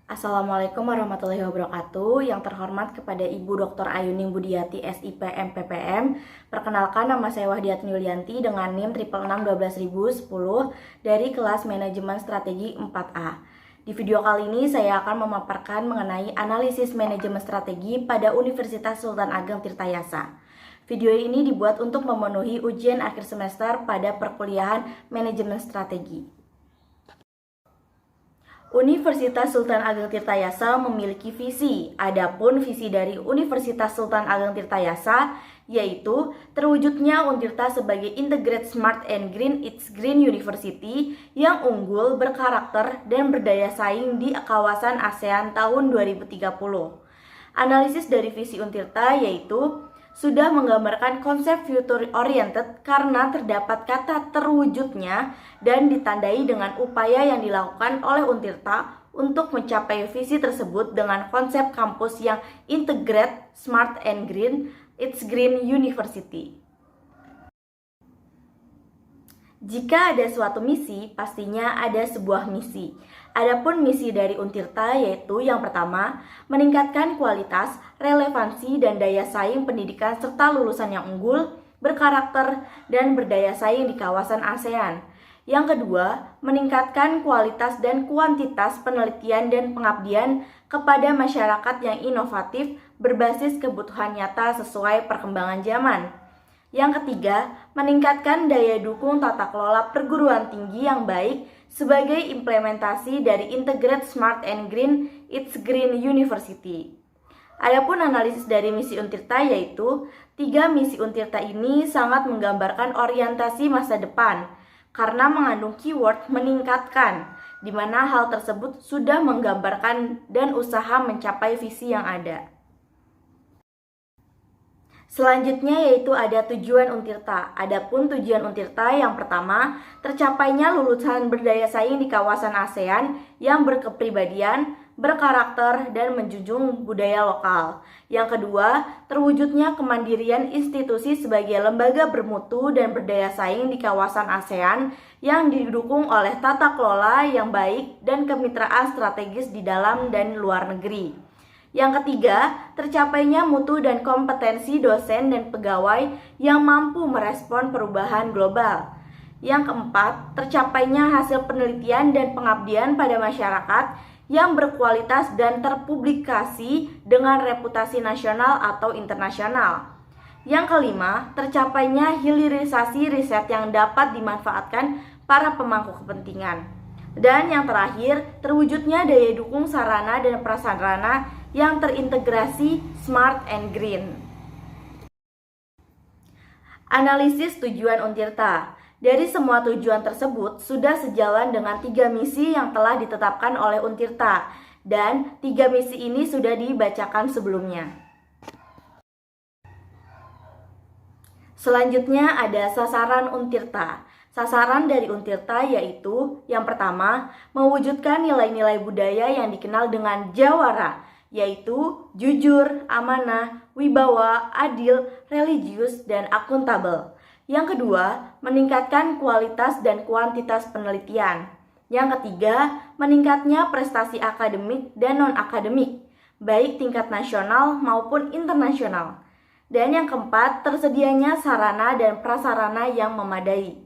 Assalamualaikum warahmatullahi wabarakatuh. Yang terhormat kepada Ibu Dr. Ayuning Budiati SIP MPPM. Perkenalkan, nama saya Wahdiatun Yulianti dengan NIM 666-12010 dari kelas Manajemen Strategi 4A. Di video kali ini saya akan memaparkan mengenai analisis manajemen strategi pada Universitas Sultan Ageng Tirtayasa. Video ini dibuat untuk memenuhi ujian akhir semester pada perkuliahan manajemen strategi. Universitas Sultan Ageng Tirtayasa memiliki visi. Adapun visi dari Universitas Sultan Ageng Tirtayasa yaitu terwujudnya Untirta sebagai Integrated Smart and Green It's Green University yang unggul, berkarakter, dan berdaya saing di kawasan ASEAN tahun 2030. Analisis dari visi Untirta yaitu sudah menggambarkan konsep future oriented karena terdapat kata terwujudnya dan ditandai dengan upaya yang dilakukan oleh Untirta untuk mencapai visi tersebut dengan konsep kampus yang integrated, smart and green, it's green university. Jika ada suatu misi, pastinya ada sebuah misi. Adapun misi dari Untirta yaitu yang pertama, meningkatkan kualitas, relevansi, dan daya saing pendidikan serta lulusan yang unggul, berkarakter, dan berdaya saing di kawasan ASEAN. Yang kedua, meningkatkan kualitas dan kuantitas penelitian dan pengabdian kepada masyarakat yang inovatif berbasis kebutuhan nyata sesuai perkembangan zaman. Yang ketiga, meningkatkan daya dukung tata kelola perguruan tinggi yang baik sebagai implementasi dari Integrated Smart and Green It's Green University. Adapun analisis dari misi Untirta yaitu 3 misi Untirta ini sangat menggambarkan orientasi masa depan karena mengandung keyword meningkatkan, di mana hal tersebut sudah menggambarkan dan usaha mencapai visi yang ada. Selanjutnya yaitu ada tujuan Untirta. Adapun tujuan Untirta yang pertama, tercapainya lulusan berdaya saing di kawasan ASEAN yang berkepribadian, berkarakter, dan menjunjung budaya lokal. Yang kedua, terwujudnya kemandirian institusi sebagai lembaga bermutu dan berdaya saing di kawasan ASEAN yang didukung oleh tata kelola yang baik dan kemitraan strategis di dalam dan luar negeri. Yang ketiga, tercapainya mutu dan kompetensi dosen dan pegawai yang mampu merespon perubahan global. Yang keempat, tercapainya hasil penelitian dan pengabdian pada masyarakat yang berkualitas dan terpublikasi dengan reputasi nasional atau internasional. Yang kelima, tercapainya hilirisasi riset yang dapat dimanfaatkan para pemangku kepentingan. Dan yang terakhir, terwujudnya daya dukung sarana dan prasarana yang terintegrasi smart and green. Analisis tujuan Untirta. Dari semua tujuan tersebut sudah sejalan dengan 3 misi yang telah ditetapkan oleh Untirta, dan 3 misi ini sudah dibacakan sebelumnya. Selanjutnya ada sasaran Untirta. Sasaran dari Untirta yaitu yang pertama, mewujudkan nilai-nilai budaya yang dikenal dengan jawara, yaitu jujur, amanah, wibawa, adil, religius, dan akuntabel. Yang kedua, meningkatkan kualitas dan kuantitas penelitian. Yang ketiga, meningkatnya prestasi akademik dan non-akademik, baik tingkat nasional maupun internasional. Dan yang keempat, tersedianya sarana dan prasarana yang memadai.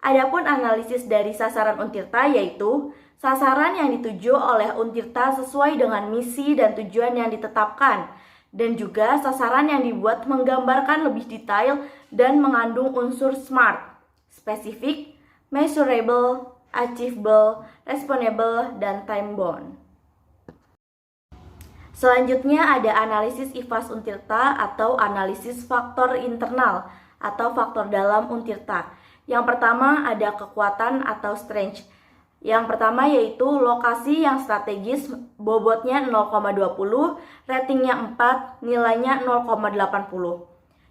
Adapun analisis dari sasaran Untirta yaitu sasaran yang dituju oleh Untirta sesuai dengan misi dan tujuan yang ditetapkan, dan juga sasaran yang dibuat menggambarkan lebih detail dan mengandung unsur SMART, spesifik, measurable, achievable, responsible, dan time bound. Selanjutnya ada analisis IFAS Untirta atau analisis faktor internal atau faktor dalam Untirta. Yang pertama ada kekuatan atau strength. Yang pertama yaitu lokasi yang strategis, bobotnya 0,20, ratingnya 4, nilainya 0,80.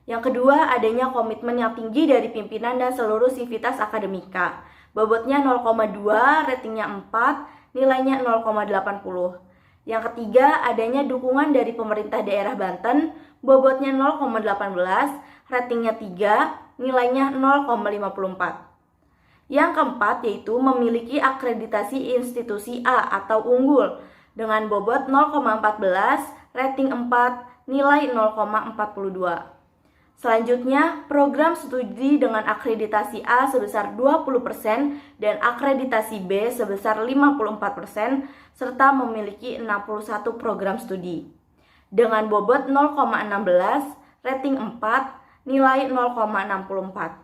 Yang kedua adanya komitmen yang tinggi dari pimpinan dan seluruh sivitas akademika, bobotnya 0,2, ratingnya 4, nilainya 0,80. Yang ketiga adanya dukungan dari pemerintah daerah Banten, bobotnya 0,18, ratingnya 3, nilainya 0,54. Yang keempat yaitu memiliki akreditasi institusi A atau unggul dengan bobot 0,14, rating 4, nilai 0,42. Selanjutnya, program studi dengan akreditasi A sebesar 20% dan akreditasi B sebesar 54%, serta memiliki 61 program studi. Dengan bobot 0,16, rating 4, nilai 0,64.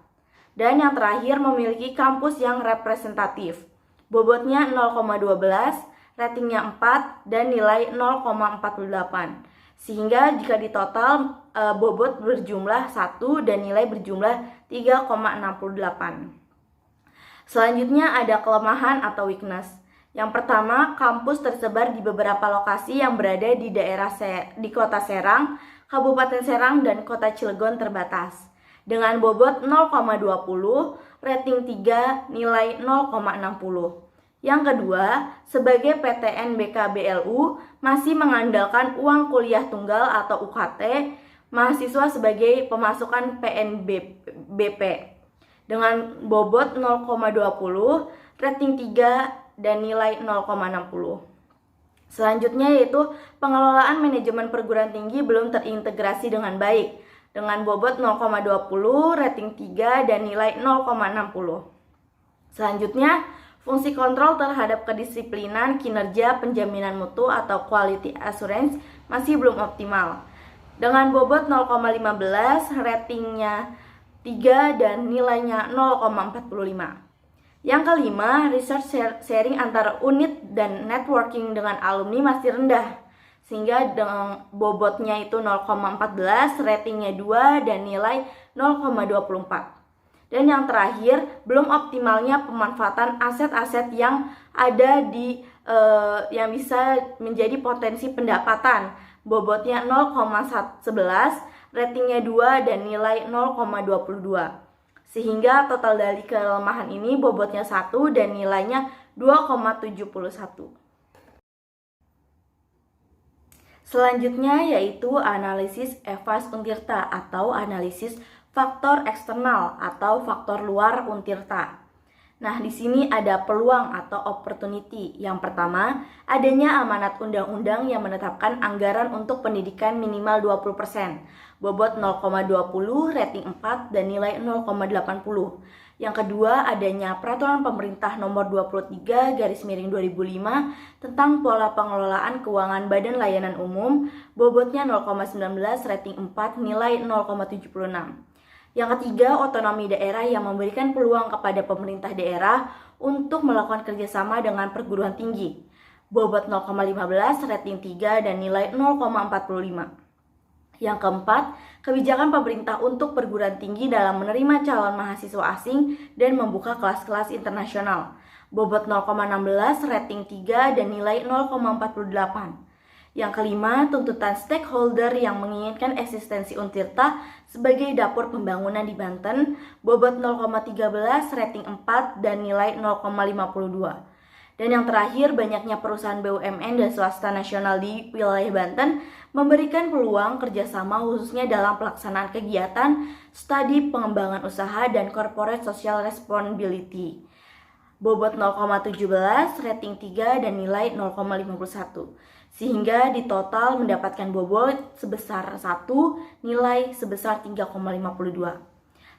Dan yang terakhir memiliki kampus yang representatif. Bobotnya 0,12, ratingnya 4, dan nilai 0,48. Sehingga jika ditotal bobot berjumlah 1 dan nilai berjumlah 3,68. Selanjutnya ada kelemahan atau weakness. Yang pertama, kampus tersebar di beberapa lokasi yang berada di di Kota Serang, Kabupaten Serang, dan Kota Cilegon terbatas. Dengan bobot 0,20, rating 3, nilai 0,60. Yang kedua, sebagai PTN BKBLU masih mengandalkan uang kuliah tunggal atau UKT mahasiswa sebagai pemasukan PNBP dengan bobot 0,20, rating 3, dan nilai 0,60. Selanjutnya yaitu pengelolaan manajemen perguruan tinggi belum terintegrasi dengan baik dengan bobot 0,20, rating 3, dan nilai 0,60. Selanjutnya, fungsi kontrol terhadap kedisiplinan kinerja penjaminan mutu atau quality assurance masih belum optimal. Dengan bobot 0,15, ratingnya 3, dan nilainya 0,45. Yang kelima, research sharing antara unit dan networking dengan alumni masih rendah. Sehingga dengan bobotnya itu 0,14, ratingnya 2, dan nilai 0,24. Dan yang terakhir, belum optimalnya pemanfaatan aset-aset yang ada yang bisa menjadi potensi pendapatan. Bobotnya 0,11, ratingnya 2, dan nilai 0,22. Sehingga total dari kelemahan ini bobotnya 1 dan nilainya 2,71. Selanjutnya yaitu analisis Evas Untirta atau analisis faktor eksternal atau faktor luar Untirta. Nah, di sini ada peluang atau opportunity. Yang pertama, adanya amanat undang-undang yang menetapkan anggaran untuk pendidikan minimal 20%, bobot 0,20, rating 4, dan nilai 0,80. Yang kedua, adanya peraturan pemerintah nomor 23/2005 tentang pola pengelolaan keuangan Badan Layanan Umum, bobotnya 0,19, rating 4, nilai 0,76. Yang ketiga, otonomi daerah yang memberikan peluang kepada pemerintah daerah untuk melakukan kerjasama dengan perguruan tinggi. Bobot 0,15, rating 3, dan nilai 0,45. Yang keempat, kebijakan pemerintah untuk perguruan tinggi dalam menerima calon mahasiswa asing dan membuka kelas-kelas internasional. Bobot 0,16, rating 3, dan nilai 0,48. Yang kelima, tuntutan stakeholder yang menginginkan eksistensi Untirta sebagai dapur pembangunan di Banten, bobot 0,13, rating 4, dan nilai 0,52. Dan yang terakhir, banyaknya perusahaan BUMN dan swasta nasional di wilayah Banten memberikan peluang kerjasama khususnya dalam pelaksanaan kegiatan studi pengembangan usaha dan corporate social responsibility. Bobot 0,17, rating 3, dan nilai 0,51. Sehingga di total mendapatkan bobot sebesar 1, nilai sebesar 3,52.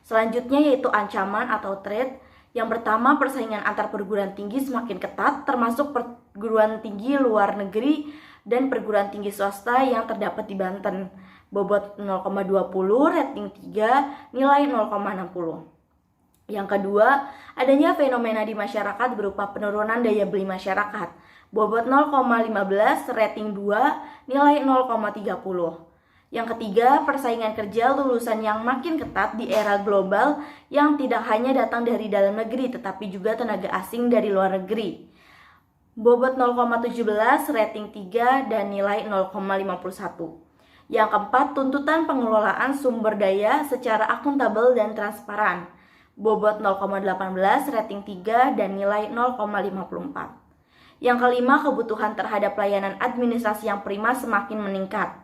Selanjutnya yaitu ancaman atau threat. Yang pertama, persaingan antar perguruan tinggi semakin ketat, termasuk perguruan tinggi luar negeri dan perguruan tinggi swasta yang terdapat di Banten. Bobot 0,20, rating 3, nilai 0,60. Yang kedua, adanya fenomena di masyarakat berupa penurunan daya beli masyarakat. Bobot 0,15, rating 2, nilai 0,30. Yang ketiga, persaingan kerja lulusan yang makin ketat di era global yang tidak hanya datang dari dalam negeri tetapi juga tenaga asing dari luar negeri. Bobot 0,17, rating 3, dan nilai 0,51. Yang keempat, tuntutan pengelolaan sumber daya secara akuntabel dan transparan. Bobot 0,18, rating 3, dan nilai 0,54. Yang kelima, kebutuhan terhadap layanan administrasi yang prima semakin meningkat.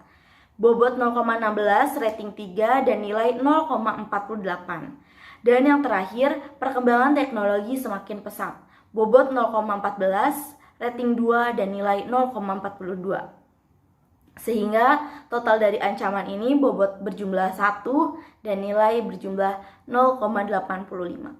Bobot 0,16, rating 3, dan nilai 0,48. Dan yang terakhir, perkembangan teknologi semakin pesat. Bobot 0,14, rating 2, dan nilai 0,42. Sehingga total dari ancaman ini bobot berjumlah 1 dan nilai berjumlah 0,85.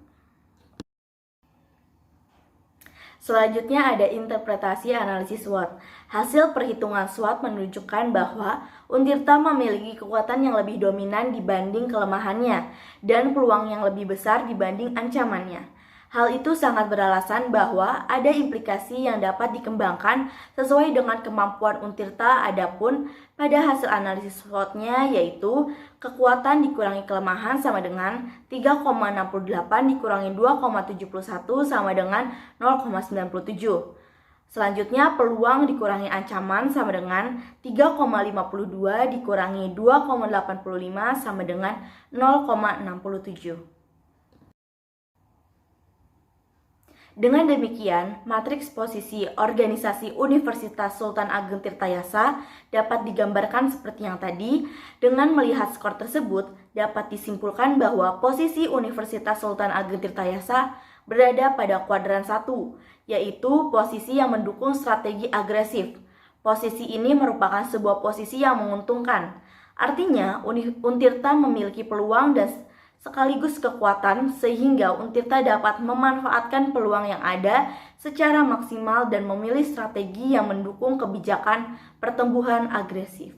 Selanjutnya ada interpretasi analisis SWOT. Hasil perhitungan SWOT menunjukkan bahwa Untirta memiliki kekuatan yang lebih dominan dibanding kelemahannya dan peluang yang lebih besar dibanding ancamannya. Hal itu sangat beralasan bahwa ada implikasi yang dapat dikembangkan sesuai dengan kemampuan Untirta. Adapun pada hasil analisis SWOT-nya yaitu kekuatan dikurangi kelemahan sama dengan 3,68 dikurangi 2,71 sama dengan 0,97. Selanjutnya peluang dikurangi ancaman sama dengan 3,52 dikurangi 2,85 sama dengan 0,67. Dengan demikian, matriks posisi organisasi Universitas Sultan Ageng Tirtayasa dapat digambarkan seperti yang tadi. Dengan melihat skor tersebut, dapat disimpulkan bahwa posisi Universitas Sultan Ageng Tirtayasa berada pada kuadran 1, yaitu posisi yang mendukung strategi agresif. Posisi ini merupakan sebuah posisi yang menguntungkan. Artinya, Untirta memiliki peluang dan sekaligus kekuatan sehingga Untirta dapat memanfaatkan peluang yang ada secara maksimal dan memilih strategi yang mendukung kebijakan pertumbuhan agresif.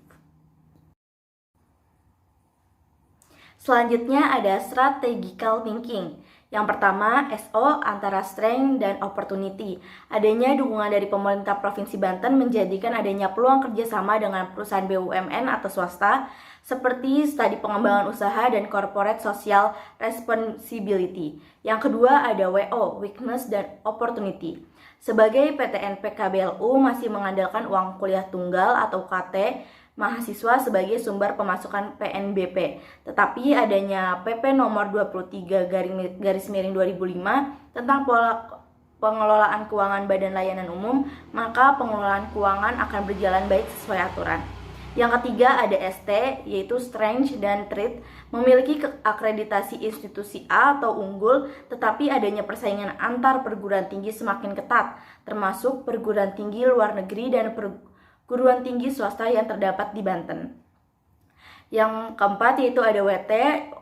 Selanjutnya ada strategical thinking. Yang pertama, SO antara strength dan opportunity. Adanya dukungan dari pemerintah Provinsi Banten menjadikan adanya peluang kerjasama dengan perusahaan BUMN atau swasta seperti studi pengembangan usaha dan corporate social responsibility. Yang kedua ada WO, weakness dan opportunity. Sebagai PTN PKBLU masih mengandalkan uang kuliah tunggal atau UKT mahasiswa sebagai sumber pemasukan PNBP. Tetapi adanya PP nomor 23 garis miring 2005 tentang pola pengelolaan keuangan Badan Layanan Umum, maka pengelolaan keuangan akan berjalan baik sesuai aturan. Yang ketiga ada ST, yaitu Strength dan Trait, memiliki akreditasi institusi A atau unggul, tetapi adanya persaingan antar perguruan tinggi semakin ketat, termasuk perguruan tinggi luar negeri dan perguruan tinggi swasta yang terdapat di Banten. Yang keempat yaitu ada WT,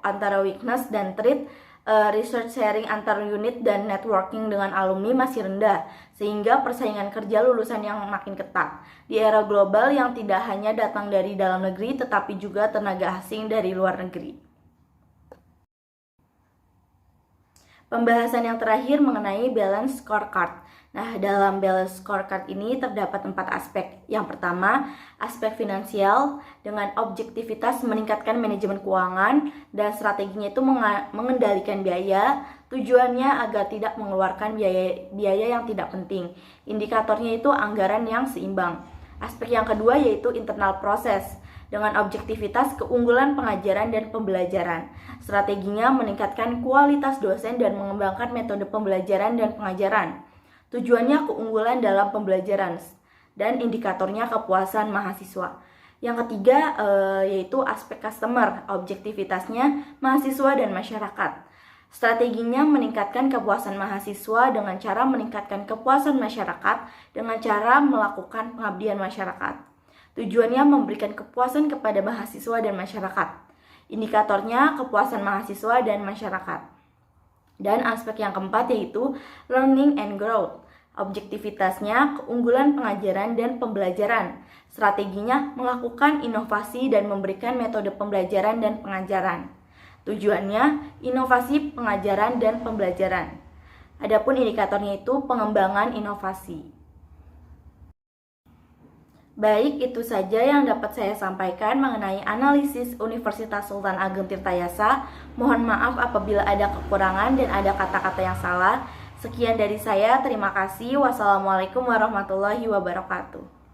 antara weakness dan trait, research sharing antar unit dan networking dengan alumni masih rendah, sehingga persaingan kerja lulusan yang makin ketat. Di era global yang tidak hanya datang dari dalam negeri, tetapi juga tenaga asing dari luar negeri. Pembahasan yang terakhir mengenai balance scorecard. Nah, dalam balance scorecard ini terdapat 4 aspek. Yang pertama, aspek finansial dengan objektivitas meningkatkan manajemen keuangan dan strateginya itu mengendalikan biaya. Tujuannya agar tidak mengeluarkan biaya yang tidak penting. Indikatornya itu anggaran yang seimbang. Aspek yang kedua yaitu internal proses dengan objektivitas keunggulan pengajaran dan pembelajaran. Strateginya meningkatkan kualitas dosen dan mengembangkan metode pembelajaran dan pengajaran. Tujuannya keunggulan dalam pembelajaran dan indikatornya kepuasan mahasiswa. Yang ketiga yaitu aspek customer, objektivitasnya mahasiswa dan masyarakat. Strateginya meningkatkan kepuasan mahasiswa dengan cara meningkatkan kepuasan masyarakat dengan cara melakukan pengabdian masyarakat. Tujuannya memberikan kepuasan kepada mahasiswa dan masyarakat. Indikatornya kepuasan mahasiswa dan masyarakat. Dan aspek yang keempat yaitu learning and growth. Objektivitasnya keunggulan pengajaran dan pembelajaran. Strateginya melakukan inovasi dan memberikan metode pembelajaran dan pengajaran. Tujuannya inovasi pengajaran dan pembelajaran. Adapun indikatornya itu pengembangan inovasi. Baik, itu saja yang dapat saya sampaikan mengenai analisis Universitas Sultan Ageng Tirtayasa. Mohon maaf apabila ada kekurangan dan ada kata-kata yang salah. Sekian dari saya, terima kasih. Wassalamualaikum warahmatullahi wabarakatuh.